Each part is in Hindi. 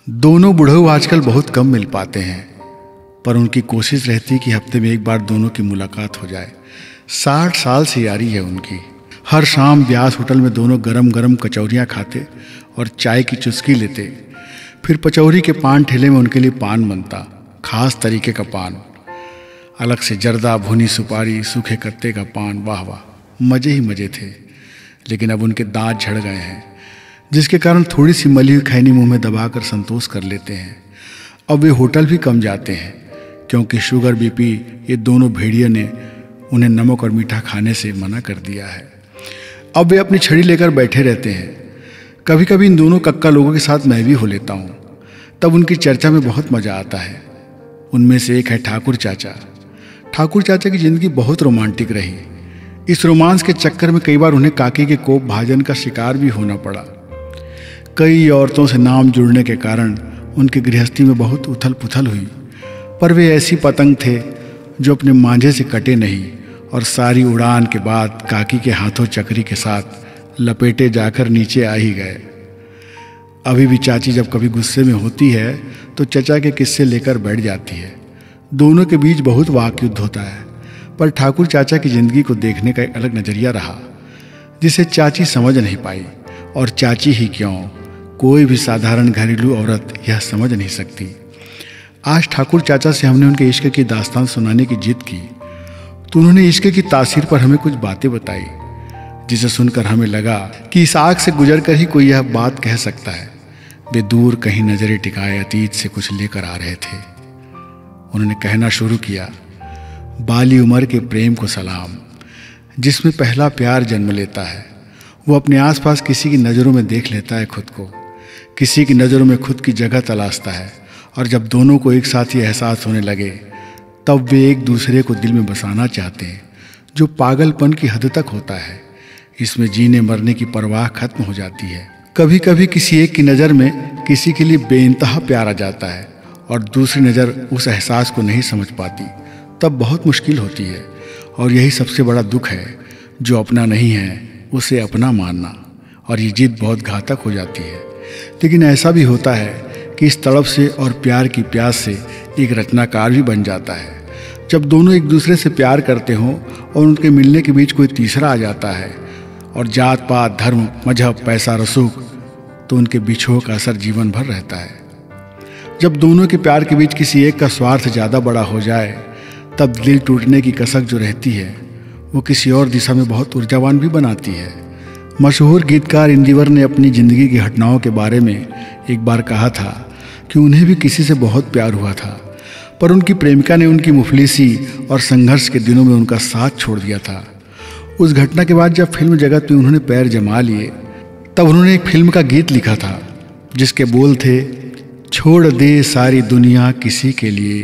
दोनों बुढ़ऊ आजकल बहुत कम मिल पाते हैं, पर उनकी कोशिश रहती है कि हफ्ते में एक बार दोनों की मुलाकात हो जाए। 60 साल से यारी है उनकी। हर शाम ब्यास होटल में दोनों गरम गरम कचौरियाँ खाते और चाय की चुस्की लेते। फिर पचौरी के पान ठेले में उनके लिए पान बनता, खास तरीके का पान, अलग से जर्दा, भुनी सुपारी, सूखे कत्ते का पान। वाह वाह, मज़े ही मज़े थे। लेकिन अब उनके दांत झड़ गए हैं, जिसके कारण थोड़ी सी मली हुई खैनी मुंह में दबाकर संतोष कर लेते हैं। अब वे होटल भी कम जाते हैं, क्योंकि शुगर बीपी ये दोनों भेड़ियों ने उन्हें नमक और मीठा खाने से मना कर दिया है। अब वे अपनी छड़ी लेकर बैठे रहते हैं। कभी कभी इन दोनों कक्का लोगों के साथ मैं भी हो लेता हूँ, तब उनकी चर्चा में बहुत मज़ा आता है। उनमें से एक है ठाकुर चाचा। ठाकुर चाचा की ज़िंदगी बहुत रोमांटिक रही। इस रोमांस के चक्कर में कई बार उन्हें काके के कोप भाजन का शिकार भी होना पड़ा। कई औरतों से नाम जुड़ने के कारण उनकी गृहस्थी में बहुत उथल पुथल हुई, पर वे ऐसी पतंग थे जो अपने मांझे से कटे नहीं और सारी उड़ान के बाद काकी के हाथों चक्री के साथ लपेटे जाकर नीचे आ ही गए। अभी भी चाची जब कभी गुस्से में होती है तो चचा के किस्से लेकर बैठ जाती है। दोनों के बीच बहुत वाक युद्ध होता है, पर ठाकुर चाचा की ज़िंदगी को देखने का एक अलग नज़रिया रहा, जिसे चाची समझ नहीं पाई। और चाची ही क्यों, कोई भी साधारण घरेलू औरत यह समझ नहीं सकती। आज ठाकुर चाचा से हमने उनके इश्क की दास्तान सुनाने की जिद की, तो उन्होंने इश्क की तासीर पर हमें कुछ बातें बताई, जिसे सुनकर हमें लगा कि इस आग से गुजर कर ही कोई यह बात कह सकता है। वे दूर कहीं नजरें टिकाए अतीत से कुछ लेकर आ रहे थे। उन्होंने कहना शुरू किया, बाली उम्र के प्रेम को सलाम, जिसमें पहला प्यार जन्म लेता है। वो अपने आसपास किसी की नज़रों में देख लेता है खुद को, किसी की नज़रों में खुद की जगह तलाशता है, और जब दोनों को एक साथ ही एहसास होने लगे तब वे एक दूसरे को दिल में बसाना चाहते हैं, जो पागलपन की हद तक होता है। इसमें जीने मरने की परवाह खत्म हो जाती है। कभी कभी किसी एक की नज़र में किसी के लिए बेइंतहा प्यार आ जाता है और दूसरी नज़र उस एहसास को नहीं समझ पाती, तब बहुत मुश्किल होती है। और यही सबसे बड़ा दुख है, जो अपना नहीं है उसे अपना मानना, और ये जिद बहुत घातक हो जाती है। लेकिन ऐसा भी होता है कि इस तड़प से और प्यार की प्यास से एक रचनाकार भी बन जाता है। जब दोनों एक दूसरे से प्यार करते हों और उनके मिलने के बीच कोई तीसरा आ जाता है, और जात पात, धर्म, मजहब, पैसा, रसूख, तो उनके बिछोह का असर जीवन भर रहता है। जब दोनों के प्यार के बीच किसी एक का स्वार्थ ज़्यादा बड़ा हो जाए, तब दिल टूटने की कसक जो रहती है वो किसी और दिशा में बहुत ऊर्जावान भी बनाती है। मशहूर गीतकार इंदिवर ने अपनी ज़िंदगी की घटनाओं के बारे में एक बार कहा था कि उन्हें भी किसी से बहुत प्यार हुआ था, पर उनकी प्रेमिका ने उनकी मुफलिसी और संघर्ष के दिनों में उनका साथ छोड़ दिया था। उस घटना के बाद जब फिल्म जगत में उन्होंने पैर जमा लिए, तब उन्होंने एक फिल्म का गीत लिखा था, जिसके बोल थे, छोड़ दे सारी दुनिया किसी के लिए,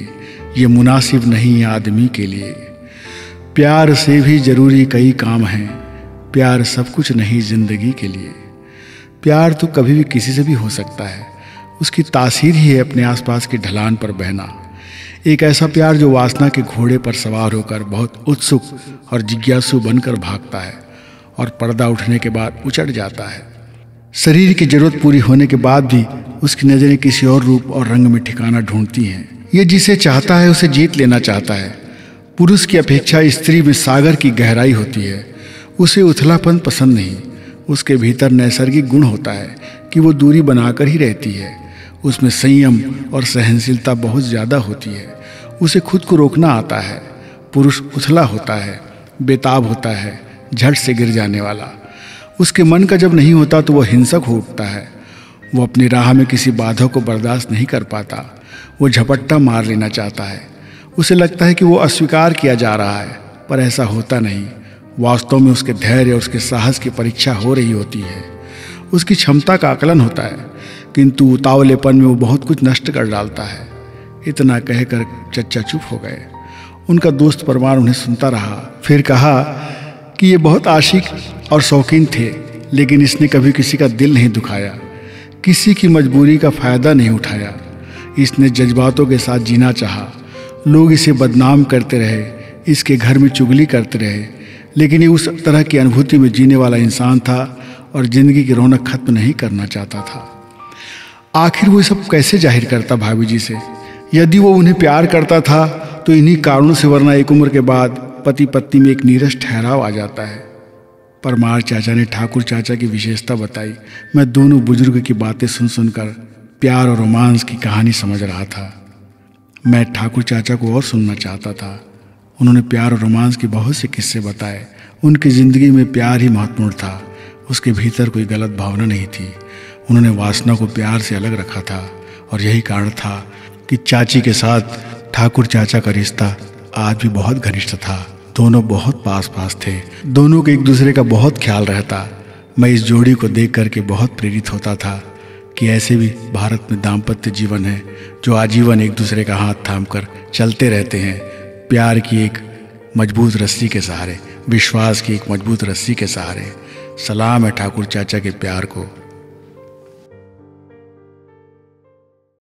ये मुनासिब नहीं आदमी के लिए। प्यार से भी ज़रूरी कई काम हैं, प्यार सब कुछ नहीं ज़िंदगी के लिए। प्यार तो कभी भी किसी से भी हो सकता है, उसकी तासीर ही है अपने आसपास की ढलान पर बहना। एक ऐसा प्यार जो वासना के घोड़े पर सवार होकर बहुत उत्सुक और जिज्ञासु बनकर भागता है और पर्दा उठने के बाद उचट जाता है। शरीर की ज़रूरत पूरी होने के बाद भी उसकी नज़रें किसी और रूप और रंग में ठिकाना ढूंढती हैं। ये जिसे चाहता है उसे जीत लेना चाहता है। पुरुष की अपेक्षा स्त्री में सागर की गहराई होती है। उसे उथलापन पसंद नहीं, उसके भीतर नैसर्गिक गुण होता है कि वो दूरी बनाकर ही रहती है। उसमें संयम और सहनशीलता बहुत ज़्यादा होती है। उसे खुद को रोकना आता है। पुरुष उथला होता है, बेताब होता है, झट से गिर जाने वाला। उसके मन का जब नहीं होता तो वह हिंसक हो उठता है। वो अपनी राह में किसी बाधा को बर्दाश्त नहीं कर पाता। वो झपट्टा मार लेना चाहता है। उसे लगता है कि वो अस्वीकार किया जा रहा है, पर ऐसा होता नहीं। वास्तव में उसके धैर्य और उसके साहस की परीक्षा हो रही होती है। उसकी क्षमता का आकलन होता है, किंतु उतावलेपन में वो बहुत कुछ नष्ट कर डालता है। इतना कहकर चचा चुप हो गए। उनका दोस्त परमार उन्हें सुनता रहा। फिर कहा कि ये बहुत आशिक और शौकीन थे, लेकिन इसने कभी किसी का दिल नहीं दुखाया, किसी की मजबूरी का फ़ायदा नहीं उठाया। इसने जज्बातों के साथ जीना चाहा। लोग इसे बदनाम करते रहे, इसके घर में चुगली करते रहे, लेकिन ये उस तरह की अनुभूति में जीने वाला इंसान था और ज़िंदगी की रौनक खत्म नहीं करना चाहता था। आखिर वो सब कैसे जाहिर करता भाभी जी से? यदि वो उन्हें प्यार करता था तो इन्हीं कारणों से, वरना एक उम्र के बाद पति पत्नी में एक नीरस ठहराव आ जाता है। परमार चाचा ने ठाकुर चाचा की विशेषता बताई। मैं दोनों बुजुर्ग की बातें सुन सुनकर प्यार और रोमांस की कहानी समझ रहा था। मैं ठाकुर चाचा को और सुनना चाहता था। उन्होंने प्यार और रोमांस के बहुत से किस्से बताए। उनकी ज़िंदगी में प्यार ही महत्वपूर्ण था, उसके भीतर कोई गलत भावना नहीं थी। उन्होंने वासना को प्यार से अलग रखा था और यही कारण था कि चाची के साथ ठाकुर चाचा का रिश्ता आज भी बहुत घनिष्ठ था। दोनों बहुत पास पास थे, दोनों को एक दूसरे का बहुत ख्याल रहता। मैं इस जोड़ी को देख करके बहुत प्रेरित होता था कि ऐसे भी भारत में दाम्पत्य जीवन है जो आजीवन एक दूसरे का हाथ थाम कर चलते रहते हैं, प्यार की एक मजबूत रस्सी के सहारे, विश्वास की एक मजबूत रस्सी के सहारे। सलाम है ठाकुर चाचा के प्यार को।